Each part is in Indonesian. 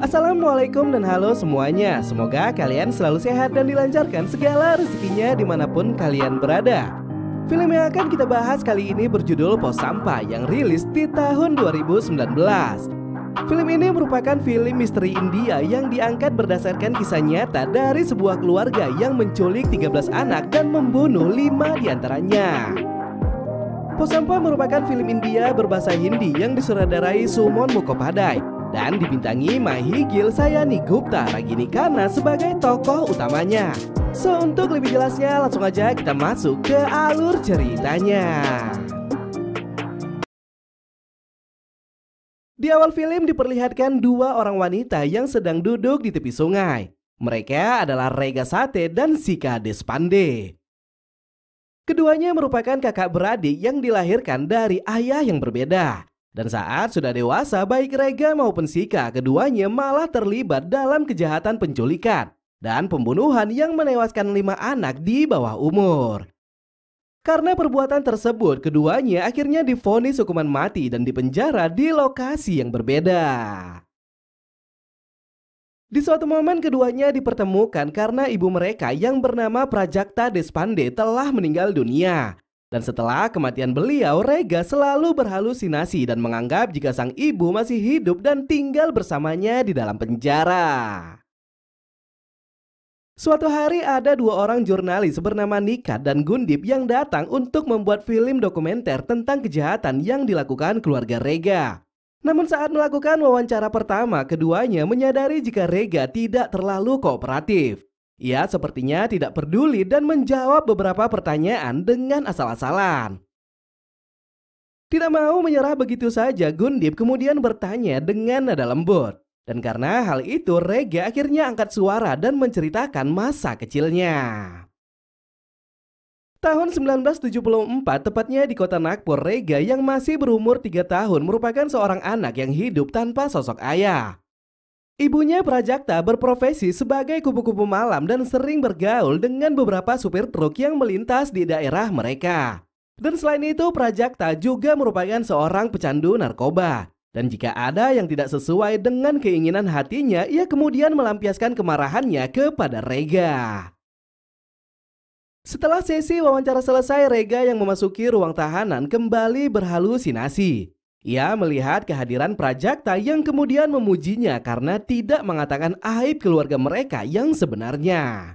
Assalamualaikum dan halo semuanya. Semoga kalian selalu sehat dan dilancarkan segala rezekinya dimanapun kalian berada. Film yang akan kita bahas kali ini berjudul Pos Sampah yang rilis di tahun 2019. Film ini merupakan film misteri India yang diangkat berdasarkan kisah nyata dari sebuah keluarga yang menculik 13 anak dan membunuh 5 diantaranya. Pos Sampah merupakan film India berbahasa Hindi yang disutradarai Sumon Mukhopadhyay dan dibintangi Mahigil Sayani Gupta Ragini Khanna sebagai tokoh utamanya. So, untuk lebih jelasnya langsung aja kita masuk ke alur ceritanya. Di awal film diperlihatkan dua orang wanita yang sedang duduk di tepi sungai. Mereka adalah Rega Sathe dan Sika Deshpande. Keduanya merupakan kakak beradik yang dilahirkan dari ayah yang berbeda. Dan saat sudah dewasa, baik Rega maupun Sika, keduanya malah terlibat dalam kejahatan penculikan dan pembunuhan yang menewaskan 5 anak di bawah umur. Karena perbuatan tersebut, keduanya akhirnya divonis hukuman mati dan dipenjara di lokasi yang berbeda. Di suatu momen keduanya dipertemukan karena ibu mereka yang bernama Prajakta Deshpande telah meninggal dunia. Dan setelah kematian beliau, Rega selalu berhalusinasi dan menganggap jika sang ibu masih hidup dan tinggal bersamanya di dalam penjara. Suatu hari ada dua orang jurnalis bernama Nikat dan Gundip yang datang untuk membuat film dokumenter tentang kejahatan yang dilakukan keluarga Rega. Namun saat melakukan wawancara pertama, keduanya menyadari jika Rega tidak terlalu kooperatif. Ia sepertinya tidak peduli dan menjawab beberapa pertanyaan dengan asal-asalan. Tidak mau menyerah begitu saja, Gundip kemudian bertanya dengan nada lembut. Dan karena hal itu, Rega akhirnya angkat suara dan menceritakan masa kecilnya. Tahun 1974, tepatnya di kota Nagpur, Rega yang masih berumur 3 tahun merupakan seorang anak yang hidup tanpa sosok ayah. Ibunya Prajakta berprofesi sebagai kupu-kupu malam dan sering bergaul dengan beberapa supir truk yang melintas di daerah mereka. Dan selain itu, Prajakta juga merupakan seorang pecandu narkoba. Dan jika ada yang tidak sesuai dengan keinginan hatinya, ia kemudian melampiaskan kemarahannya kepada Rega. Setelah sesi wawancara selesai, Rega yang memasuki ruang tahanan kembali berhalusinasi. Ia melihat kehadiran Prajakta yang kemudian memujinya karena tidak mengatakan aib keluarga mereka yang sebenarnya.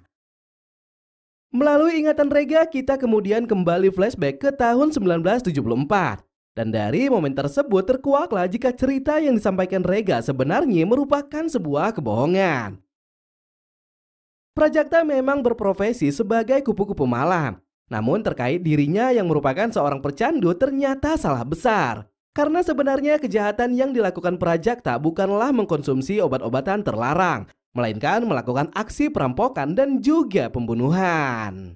Melalui ingatan Rega, kita kemudian kembali flashback ke tahun 1974. Dan dari momen tersebut terkuaklah jika cerita yang disampaikan Rega sebenarnya merupakan sebuah kebohongan. Prajakta memang berprofesi sebagai kupu-kupu malam. Namun terkait dirinya yang merupakan seorang pecandu ternyata salah besar. Karena sebenarnya kejahatan yang dilakukan Prajakta bukanlah mengkonsumsi obat-obatan terlarang, melainkan melakukan aksi perampokan dan juga pembunuhan.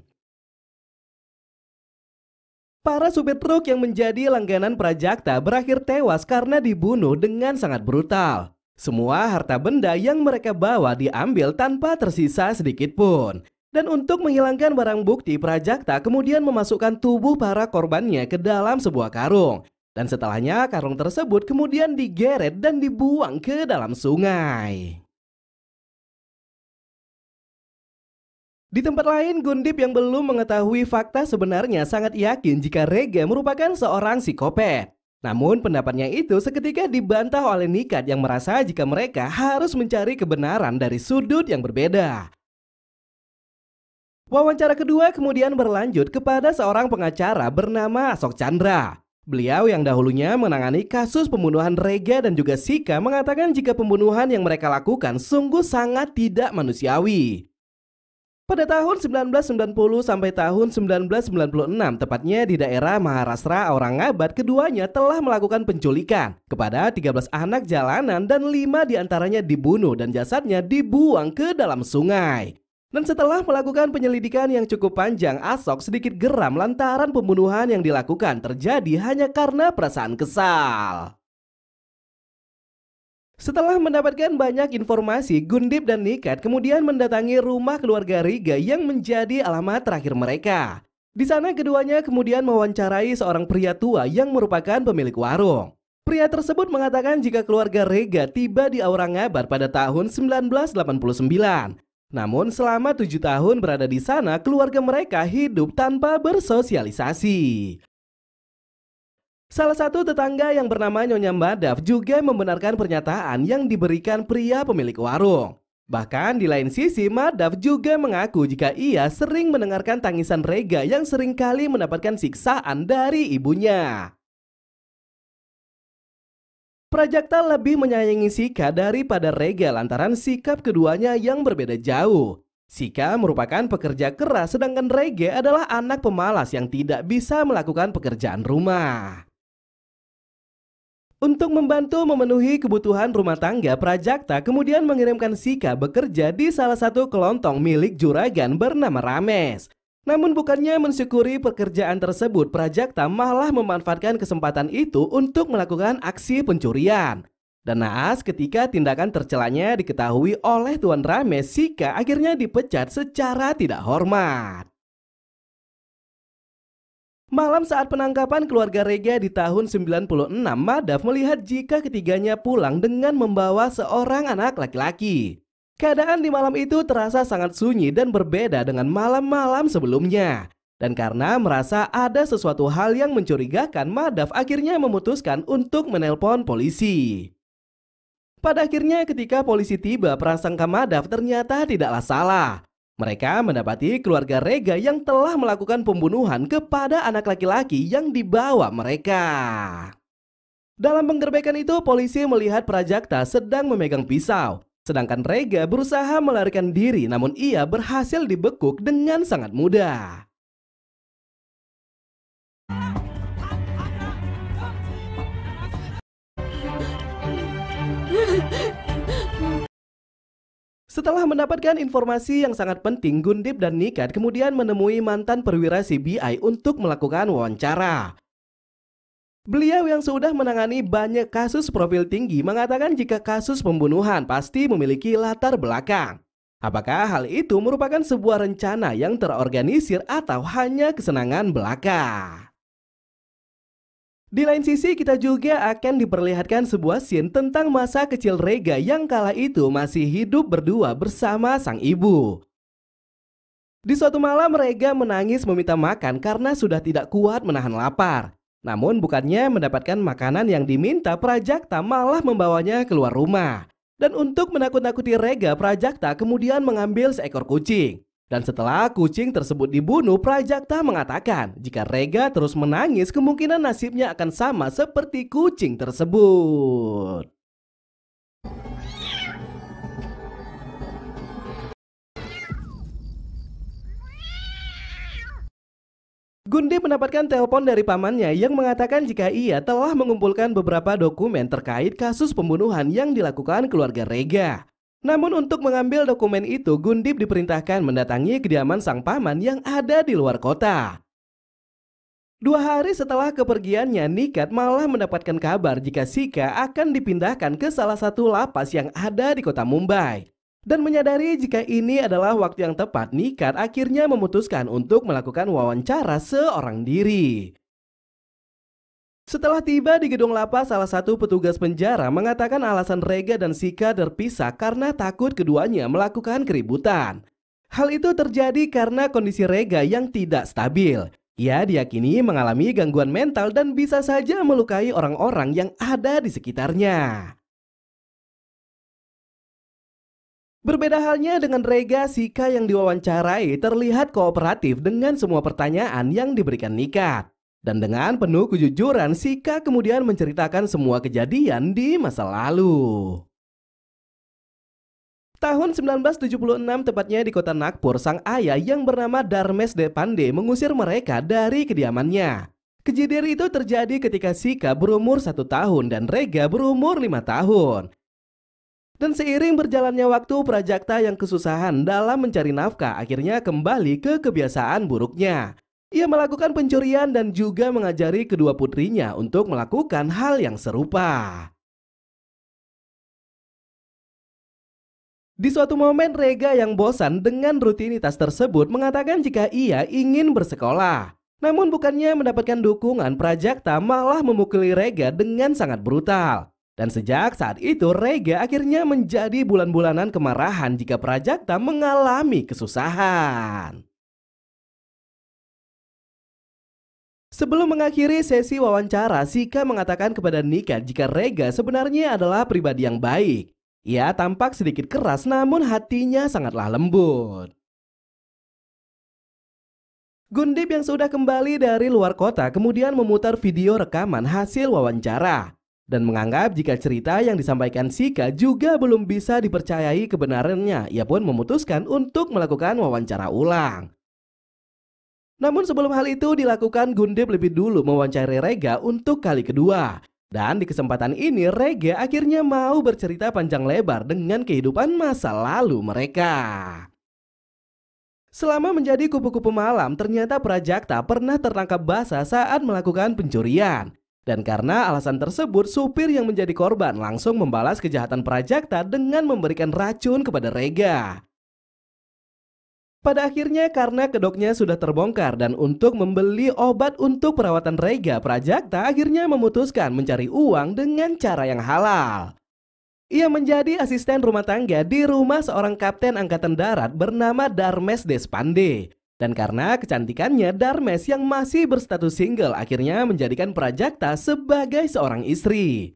Para supir truk yang menjadi langganan Prajakta berakhir tewas karena dibunuh dengan sangat brutal. Semua harta benda yang mereka bawa diambil tanpa tersisa sedikit pun. Dan untuk menghilangkan barang bukti, Prajakta kemudian memasukkan tubuh para korbannya ke dalam sebuah karung. Dan setelahnya karung tersebut kemudian digeret dan dibuang ke dalam sungai. Di tempat lain, Gundip yang belum mengetahui fakta sebenarnya sangat yakin jika Rega merupakan seorang psikopat. Namun pendapatnya itu seketika dibantah oleh Nikat yang merasa jika mereka harus mencari kebenaran dari sudut yang berbeda. Wawancara kedua kemudian berlanjut kepada seorang pengacara bernama Ashok Chandra. Beliau yang dahulunya menangani kasus pembunuhan Rega dan juga Sika mengatakan jika pembunuhan yang mereka lakukan sungguh sangat tidak manusiawi. Pada tahun 1990 sampai tahun 1996, tepatnya di daerah Maharashtra Aurangabad, keduanya telah melakukan penculikan kepada 13 anak jalanan dan 5 diantaranya dibunuh dan jasadnya dibuang ke dalam sungai. Dan setelah melakukan penyelidikan yang cukup panjang, Ashok sedikit geram lantaran pembunuhan yang dilakukan terjadi hanya karena perasaan kesal. Setelah mendapatkan banyak informasi, Gundip dan Nikat kemudian mendatangi rumah keluarga Rega yang menjadi alamat terakhir mereka. Di sana keduanya kemudian mewawancarai seorang pria tua yang merupakan pemilik warung. Pria tersebut mengatakan jika keluarga Rega tiba di Aurangabad pada tahun 1989. Namun selama 7 tahun berada di sana, keluarga mereka hidup tanpa bersosialisasi. Salah satu tetangga yang bernama Nyonya Madaf juga membenarkan pernyataan yang diberikan pria pemilik warung. Bahkan di lain sisi, Madaf juga mengaku jika ia sering mendengarkan tangisan Rega yang seringkali mendapatkan siksaan dari ibunya. Prajakta lebih menyayangi Sika daripada Rega lantaran sikap keduanya yang berbeda jauh. Sika merupakan pekerja keras sedangkan Rega adalah anak pemalas yang tidak bisa melakukan pekerjaan rumah. Untuk membantu memenuhi kebutuhan rumah tangga, Prajakta kemudian mengirimkan Sika bekerja di salah satu kelontong milik juragan bernama Rames. Namun bukannya mensyukuri pekerjaan tersebut, Prajakta malah memanfaatkan kesempatan itu untuk melakukan aksi pencurian. Dan naas ketika tindakan tercelanya diketahui oleh Tuan Rames, Sika akhirnya dipecat secara tidak hormat. Malam saat penangkapan keluarga Rega di tahun 96, Madaf melihat jika ketiganya pulang dengan membawa seorang anak laki-laki. Keadaan di malam itu terasa sangat sunyi dan berbeda dengan malam-malam sebelumnya. Dan karena merasa ada sesuatu hal yang mencurigakan, Madaf akhirnya memutuskan untuk menelpon polisi. Pada akhirnya ketika polisi tiba, prasangka Madaf ternyata tidaklah salah. Mereka mendapati keluarga Rega yang telah melakukan pembunuhan kepada anak laki-laki yang dibawa mereka. Dalam penggerbekan itu, polisi melihat Prajakta sedang memegang pisau. Sedangkan Rega berusaha melarikan diri, namun ia berhasil dibekuk dengan sangat mudah. Setelah mendapatkan informasi yang sangat penting, Gundip dan Nikat kemudian menemui mantan perwira CBI untuk melakukan wawancara. Beliau yang sudah menangani banyak kasus profil tinggi mengatakan jika kasus pembunuhan pasti memiliki latar belakang. Apakah hal itu merupakan sebuah rencana yang terorganisir atau hanya kesenangan belaka? Di lain sisi, kita juga akan diperlihatkan sebuah scene tentang masa kecil Rega yang kala itu masih hidup berdua bersama sang ibu. Di suatu malam, Rega menangis meminta makan karena sudah tidak kuat menahan lapar. Namun bukannya mendapatkan makanan yang diminta, Prajakta malah membawanya keluar rumah. Dan untuk menakut-nakuti Rega, Prajakta kemudian mengambil seekor kucing. Dan setelah kucing tersebut dibunuh, Prajakta mengatakan jika Rega terus menangis, kemungkinan nasibnya akan sama seperti kucing tersebut. Gundi mendapatkan telepon dari pamannya yang mengatakan jika ia telah mengumpulkan beberapa dokumen terkait kasus pembunuhan yang dilakukan keluarga Rega. Namun untuk mengambil dokumen itu, Gundip diperintahkan mendatangi kediaman sang paman yang ada di luar kota. 2 hari setelah kepergiannya, Nikat malah mendapatkan kabar jika Sika akan dipindahkan ke salah satu lapas yang ada di kota Mumbai. Dan menyadari jika ini adalah waktu yang tepat, Nikat akhirnya memutuskan untuk melakukan wawancara seorang diri. Setelah tiba di gedung lapas, salah satu petugas penjara mengatakan alasan Rega dan Sika terpisah karena takut keduanya melakukan keributan. Hal itu terjadi karena kondisi Rega yang tidak stabil. Ia diyakini mengalami gangguan mental dan bisa saja melukai orang-orang yang ada di sekitarnya. Berbeda halnya dengan Rega, Sika yang diwawancarai terlihat kooperatif dengan semua pertanyaan yang diberikan Nikat. Dan dengan penuh kejujuran, Sika kemudian menceritakan semua kejadian di masa lalu. Tahun 1976, tepatnya di kota Nagpur, sang ayah yang bernama Dharmes Depande mengusir mereka dari kediamannya. Kejadian itu terjadi ketika Sika berumur 1 tahun dan Rega berumur 5 tahun. Dan seiring berjalannya waktu, Prajakta yang kesusahan dalam mencari nafkah akhirnya kembali ke kebiasaan buruknya. Ia melakukan pencurian dan juga mengajari kedua putrinya untuk melakukan hal yang serupa. Di suatu momen, Rega yang bosan dengan rutinitas tersebut mengatakan jika ia ingin bersekolah. Namun bukannya mendapatkan dukungan, Prajakta malah memukuli Rega dengan sangat brutal. Dan sejak saat itu Rega akhirnya menjadi bulan-bulanan kemarahan jika Prajakta mengalami kesusahan. Sebelum mengakhiri sesi wawancara, Sika mengatakan kepada Nika jika Rega sebenarnya adalah pribadi yang baik. Ia tampak sedikit keras namun hatinya sangatlah lembut. Gundip yang sudah kembali dari luar kota kemudian memutar video rekaman hasil wawancara dan menganggap jika cerita yang disampaikan Sika juga belum bisa dipercayai kebenarannya. Ia pun memutuskan untuk melakukan wawancara ulang. Namun sebelum hal itu dilakukan, Gundip lebih dulu mewawancari Rega untuk kali kedua. Dan di kesempatan ini Rega akhirnya mau bercerita panjang lebar dengan kehidupan masa lalu mereka. Selama menjadi kupu-kupu malam, ternyata Prajakta pernah tertangkap basah saat melakukan pencurian. Dan karena alasan tersebut, supir yang menjadi korban langsung membalas kejahatan Prajakta dengan memberikan racun kepada Rega. Pada akhirnya karena kedoknya sudah terbongkar dan untuk membeli obat untuk perawatan Rega, Prajakta akhirnya memutuskan mencari uang dengan cara yang halal. Ia menjadi asisten rumah tangga di rumah seorang kapten angkatan darat bernama Darmes Deshpande. Dan karena kecantikannya, Darmes yang masih berstatus single akhirnya menjadikan Prajakta sebagai seorang istri.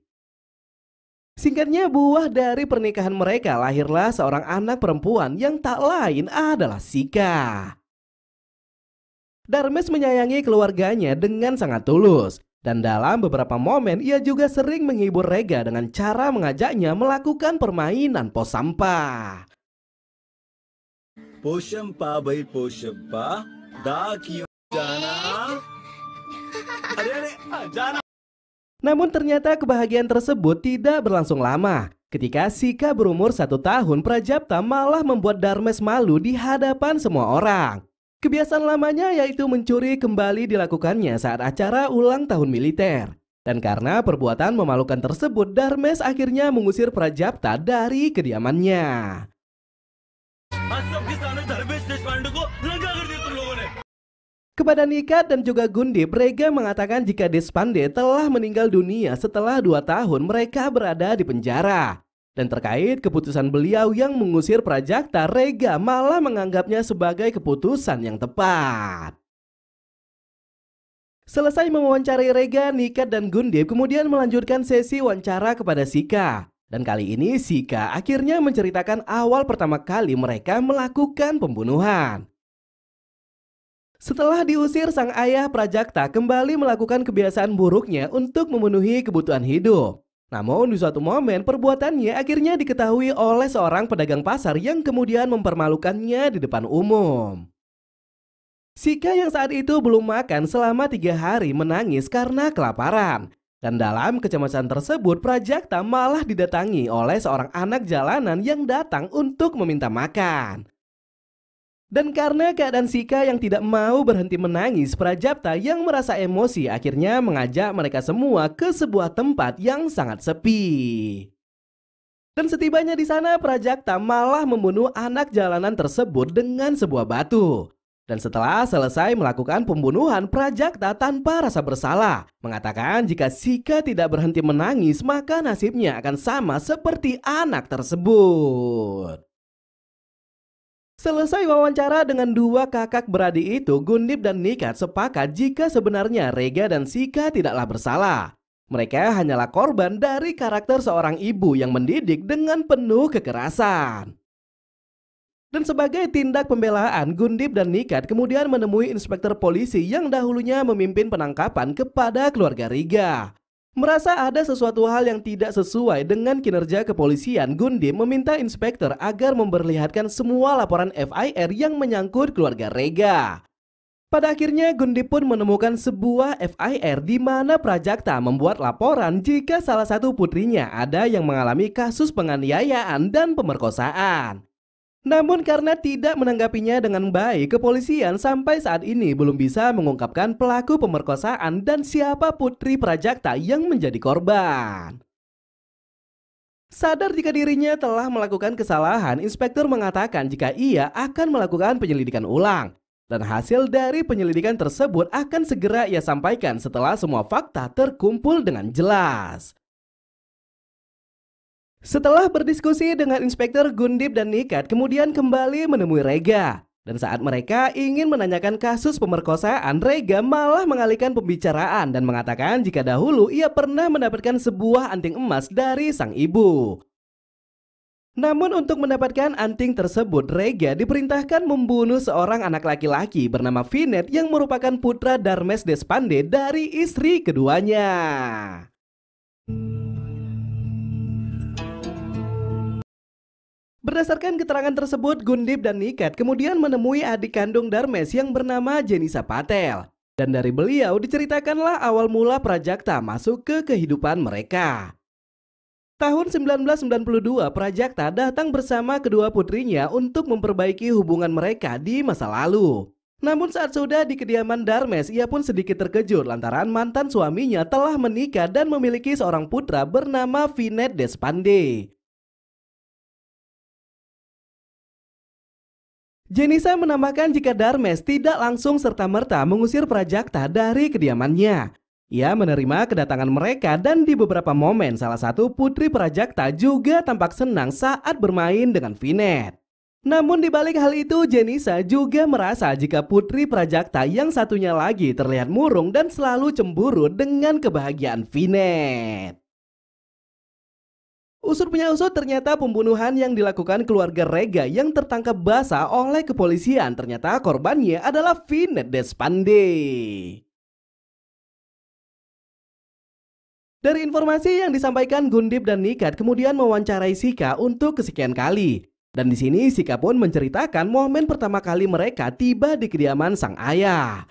Singkatnya, buah dari pernikahan mereka lahirlah seorang anak perempuan yang tak lain adalah Sika. Darmes menyayangi keluarganya dengan sangat tulus. Dan dalam beberapa momen ia juga sering menghibur Rega dengan cara mengajaknya melakukan permainan pos sampah. Posampa bhai posampa, da kiyo jana. Jana. Namun ternyata kebahagiaan tersebut tidak berlangsung lama. Ketika Sika berumur 1 tahun, Prajakta malah membuat Darmes malu di hadapan semua orang. Kebiasaan lamanya yaitu mencuri kembali dilakukannya saat acara ulang tahun militer. Dan karena perbuatan memalukan tersebut, Darmes akhirnya mengusir Prajakta dari kediamannya. Kepada Nika dan juga Gundip, Rega mengatakan jika Deshpande telah meninggal dunia setelah 2 tahun mereka berada di penjara. Dan terkait keputusan beliau yang mengusir Prajakta, Rega malah menganggapnya sebagai keputusan yang tepat. Selesai mewawancari Rega, Nika dan Gundip kemudian melanjutkan sesi wawancara kepada Sika. Dan kali ini Sika akhirnya menceritakan awal pertama kali mereka melakukan pembunuhan. Setelah diusir, sang ayah Prajakta kembali melakukan kebiasaan buruknya untuk memenuhi kebutuhan hidup. Namun di suatu momen perbuatannya akhirnya diketahui oleh seorang pedagang pasar yang kemudian mempermalukannya di depan umum. Sika yang saat itu belum makan selama 3 hari menangis karena kelaparan. Dan dalam kecemasan tersebut Prajakta malah didatangi oleh seorang anak jalanan yang datang untuk meminta makan. Dan karena keadaan Sika yang tidak mau berhenti menangis, Prajakta yang merasa emosi akhirnya mengajak mereka semua ke sebuah tempat yang sangat sepi. Dan setibanya di sana, Prajakta malah membunuh anak jalanan tersebut dengan sebuah batu. Dan setelah selesai melakukan pembunuhan, Prajakta tanpa rasa bersalah mengatakan jika Sika tidak berhenti menangis maka nasibnya akan sama seperti anak tersebut. Selesai wawancara dengan 2 kakak beradik itu, Gundip dan Nika sepakat jika sebenarnya Rega dan Sika tidaklah bersalah. Mereka hanyalah korban dari karakter seorang ibu yang mendidik dengan penuh kekerasan. Dan sebagai tindak pembelaan, Gundip dan Nika kemudian menemui inspektur polisi yang dahulunya memimpin penangkapan kepada keluarga Rega. Merasa ada sesuatu hal yang tidak sesuai dengan kinerja kepolisian, Gundip meminta inspektur agar memperlihatkan semua laporan FIR yang menyangkut keluarga Rega. Pada akhirnya Gundip pun menemukan sebuah FIR di mana Prajakta membuat laporan jika salah satu putrinya ada yang mengalami kasus penganiayaan dan pemerkosaan. Namun karena tidak menanggapinya dengan baik, kepolisian sampai saat ini belum bisa mengungkapkan pelaku pemerkosaan dan siapa putri Prajakta yang menjadi korban. Sadar jika dirinya telah melakukan kesalahan, inspektur mengatakan jika ia akan melakukan penyelidikan ulang. Dan hasil dari penyelidikan tersebut akan segera ia sampaikan setelah semua fakta terkumpul dengan jelas. Setelah berdiskusi dengan Inspektur Gundip dan Nikat, kemudian kembali menemui Rega. Dan saat mereka ingin menanyakan kasus pemerkosaan, Rega malah mengalihkan pembicaraan dan mengatakan jika dahulu ia pernah mendapatkan sebuah anting emas dari sang ibu. Namun untuk mendapatkan anting tersebut, Rega diperintahkan membunuh seorang anak laki-laki bernama Vinet yang merupakan putra Darmes Despande dari istri keduanya. Berdasarkan keterangan tersebut, Gundip dan Nikat kemudian menemui adik kandung Darmes yang bernama Jenisa Patel. Dan dari beliau diceritakanlah awal mula Prajakta masuk ke kehidupan mereka. Tahun 1992, Prajakta datang bersama kedua putrinya untuk memperbaiki hubungan mereka di masa lalu. Namun saat sudah di kediaman Darmes, ia pun sedikit terkejut lantaran mantan suaminya telah menikah dan memiliki seorang putra bernama Vinet Despande. Jenisa menambahkan jika Darmes tidak langsung serta-merta mengusir Prajakta dari kediamannya. Ia menerima kedatangan mereka dan di beberapa momen salah satu putri Prajakta juga tampak senang saat bermain dengan Vinet. Namun di balik hal itu, Jenisa juga merasa jika putri Prajakta yang satunya lagi terlihat murung dan selalu cemburu dengan kebahagiaan Vinet. Usut punya usut, ternyata pembunuhan yang dilakukan keluarga Rega yang tertangkap basah oleh kepolisian ternyata korbannya adalah Vinet Despande. Dari informasi yang disampaikan, Gundip dan Nikat kemudian mewawancarai Sika untuk kesekian kali. Dan di sini Sika pun menceritakan momen pertama kali mereka tiba di kediaman sang ayah.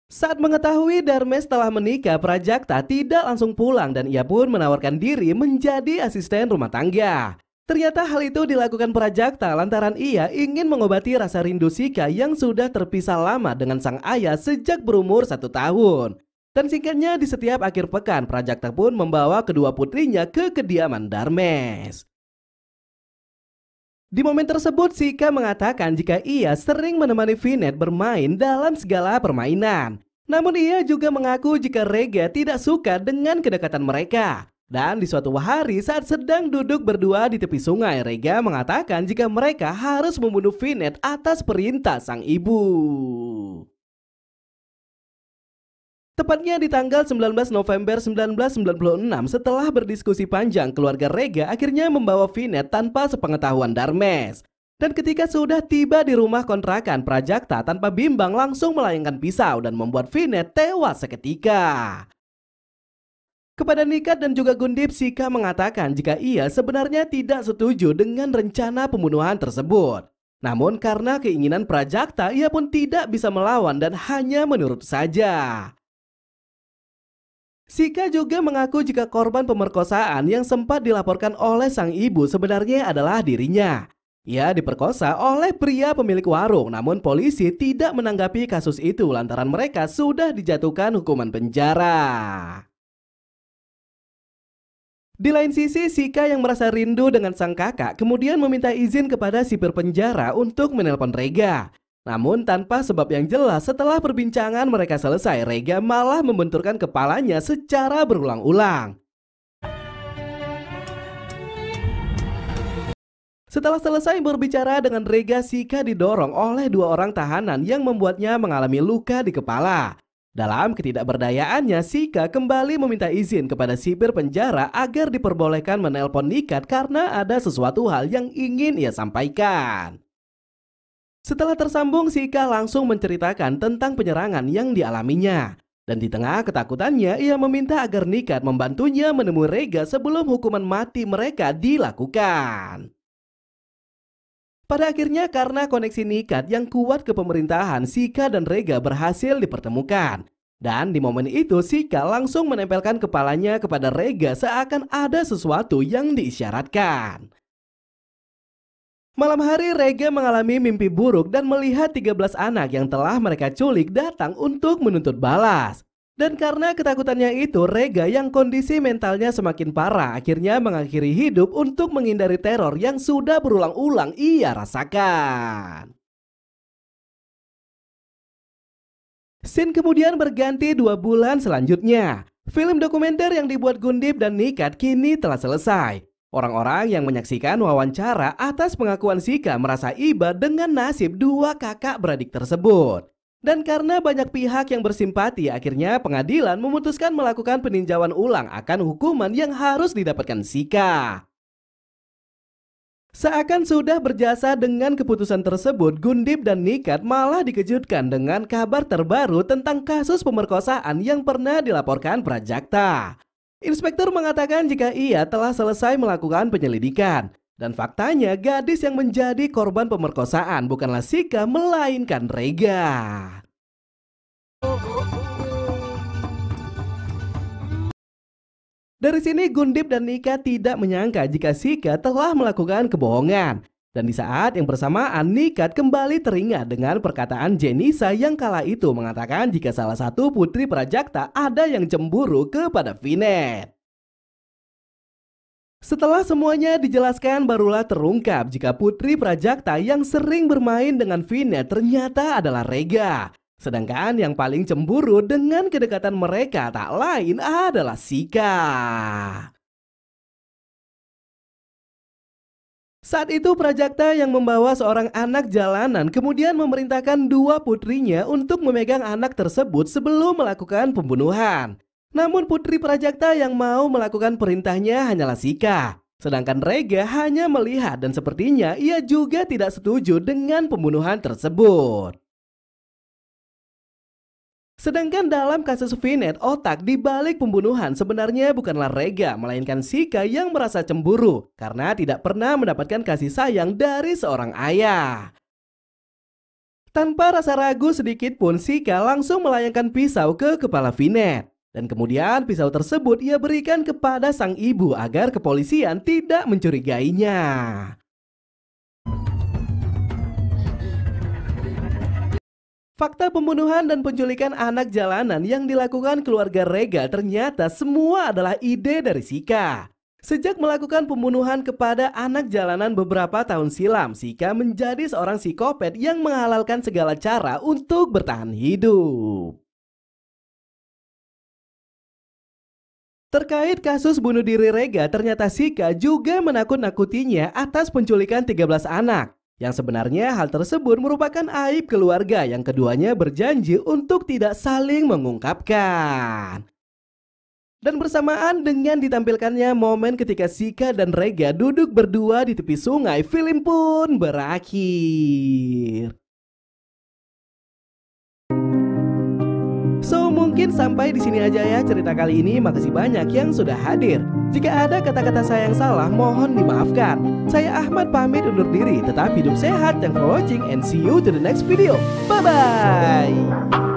Saat mengetahui Darmes telah menikah, Prajakta tidak langsung pulang dan ia pun menawarkan diri menjadi asisten rumah tangga. Ternyata hal itu dilakukan Prajakta lantaran ia ingin mengobati rasa rindu Sika yang sudah terpisah lama dengan sang ayah sejak berumur 1 tahun. Dan singkatnya, di setiap akhir pekan, Prajakta pun membawa kedua putrinya ke kediaman Darmes. Di momen tersebut, Sika mengatakan jika ia sering menemani Vinet bermain dalam segala permainan. Namun ia juga mengaku jika Rega tidak suka dengan kedekatan mereka. Dan di suatu hari saat sedang duduk berdua di tepi sungai, Rega mengatakan jika mereka harus membunuh Vinet atas perintah sang ibu. Tepatnya di tanggal 19 November 1996, setelah berdiskusi panjang, keluarga Rega akhirnya membawa Vinet tanpa sepengetahuan Darmes. Dan ketika sudah tiba di rumah kontrakan, Prajakta tanpa bimbang langsung melayangkan pisau dan membuat Vinet tewas seketika. Kepada Nikat dan juga Gundip, Sika mengatakan jika ia sebenarnya tidak setuju dengan rencana pembunuhan tersebut. Namun karena keinginan Prajakta, ia pun tidak bisa melawan dan hanya menurut saja. Sika juga mengaku jika korban pemerkosaan yang sempat dilaporkan oleh sang ibu sebenarnya adalah dirinya. Ia diperkosa oleh pria pemilik warung, namun polisi tidak menanggapi kasus itu lantaran mereka sudah dijatuhkan hukuman penjara. Di lain sisi, Sika yang merasa rindu dengan sang kakak kemudian meminta izin kepada sipir penjara untuk menelpon Rega. Namun tanpa sebab yang jelas, setelah perbincangan mereka selesai, Rega malah membenturkan kepalanya secara berulang-ulang. Setelah selesai berbicara dengan Rega, Sika didorong oleh 2 orang tahanan yang membuatnya mengalami luka di kepala. Dalam ketidakberdayaannya, Sika kembali meminta izin kepada sipir penjara agar diperbolehkan menelpon Nikat karena ada sesuatu hal yang ingin ia sampaikan. Setelah tersambung, Sika langsung menceritakan tentang penyerangan yang dialaminya. Dan di tengah ketakutannya, ia meminta agar Nikat membantunya menemui Rega sebelum hukuman mati mereka dilakukan. Pada akhirnya karena koneksi Nikat yang kuat ke pemerintahan, Sika dan Rega berhasil dipertemukan. Dan di momen itu Sika langsung menempelkan kepalanya kepada Rega seakan ada sesuatu yang diisyaratkan. Malam hari Rega mengalami mimpi buruk dan melihat 13 anak yang telah mereka culik datang untuk menuntut balas. Dan karena ketakutannya itu, Rega yang kondisi mentalnya semakin parah akhirnya mengakhiri hidup untuk menghindari teror yang sudah berulang-ulang ia rasakan. Scene kemudian berganti 2 bulan selanjutnya. Film dokumenter yang dibuat Gundip dan Nikat kini telah selesai. Orang-orang yang menyaksikan wawancara atas pengakuan Sika merasa iba dengan nasib 2 kakak beradik tersebut. Dan karena banyak pihak yang bersimpati, akhirnya pengadilan memutuskan melakukan peninjauan ulang akan hukuman yang harus didapatkan Sika. Seakan sudah berjasa dengan keputusan tersebut, Gundip dan Nikat malah dikejutkan dengan kabar terbaru tentang kasus pemerkosaan yang pernah dilaporkan Prajakta. Inspektur mengatakan jika ia telah selesai melakukan penyelidikan. Dan faktanya gadis yang menjadi korban pemerkosaan bukanlah Sika melainkan Rega. Dari sini Gundip dan Nika tidak menyangka jika Sika telah melakukan kebohongan. Dan di saat yang bersamaan Nikat kembali teringat dengan perkataan Jenisa yang kala itu mengatakan jika salah satu putri Prajakta ada yang cemburu kepada Vinet. Setelah semuanya dijelaskan barulah terungkap jika putri Prajakta yang sering bermain dengan Vinet ternyata adalah Rega. Sedangkan yang paling cemburu dengan kedekatan mereka tak lain adalah Sika. Saat itu Prajakta yang membawa seorang anak jalanan kemudian memerintahkan 2 putrinya untuk memegang anak tersebut sebelum melakukan pembunuhan. Namun putri Prajakta yang mau melakukan perintahnya hanyalah Sika. Sedangkan Rega hanya melihat dan sepertinya ia juga tidak setuju dengan pembunuhan tersebut. Sedangkan dalam kasus Vinet, otak di balik pembunuhan sebenarnya bukanlah Rega, melainkan Sika yang merasa cemburu karena tidak pernah mendapatkan kasih sayang dari seorang ayah. Tanpa rasa ragu sedikit pun Sika langsung melayangkan pisau ke kepala Vinet. Dan kemudian pisau tersebut ia berikan kepada sang ibu agar kepolisian tidak mencurigainya. Fakta pembunuhan dan penculikan anak jalanan yang dilakukan keluarga Rega ternyata semua adalah ide dari Sika. Sejak melakukan pembunuhan kepada anak jalanan beberapa tahun silam, Sika menjadi seorang psikopat yang menghalalkan segala cara untuk bertahan hidup. Terkait kasus bunuh diri Rega, ternyata Sika juga menakut-nakutinya atas penculikan 13 anak. Yang sebenarnya hal tersebut merupakan aib keluarga yang keduanya berjanji untuk tidak saling mengungkapkan. Dan bersamaan dengan ditampilkannya momen ketika Sika dan Rega duduk berdua di tepi sungai, film pun berakhir. So mungkin sampai di sini aja ya cerita kali ini. Makasih banyak yang sudah hadir. Jika ada kata-kata saya yang salah, mohon dimaafkan. Saya Ahmad pamit undur diri. Tetap hidup sehat. Thanks for watching and see you to the next video. Bye bye.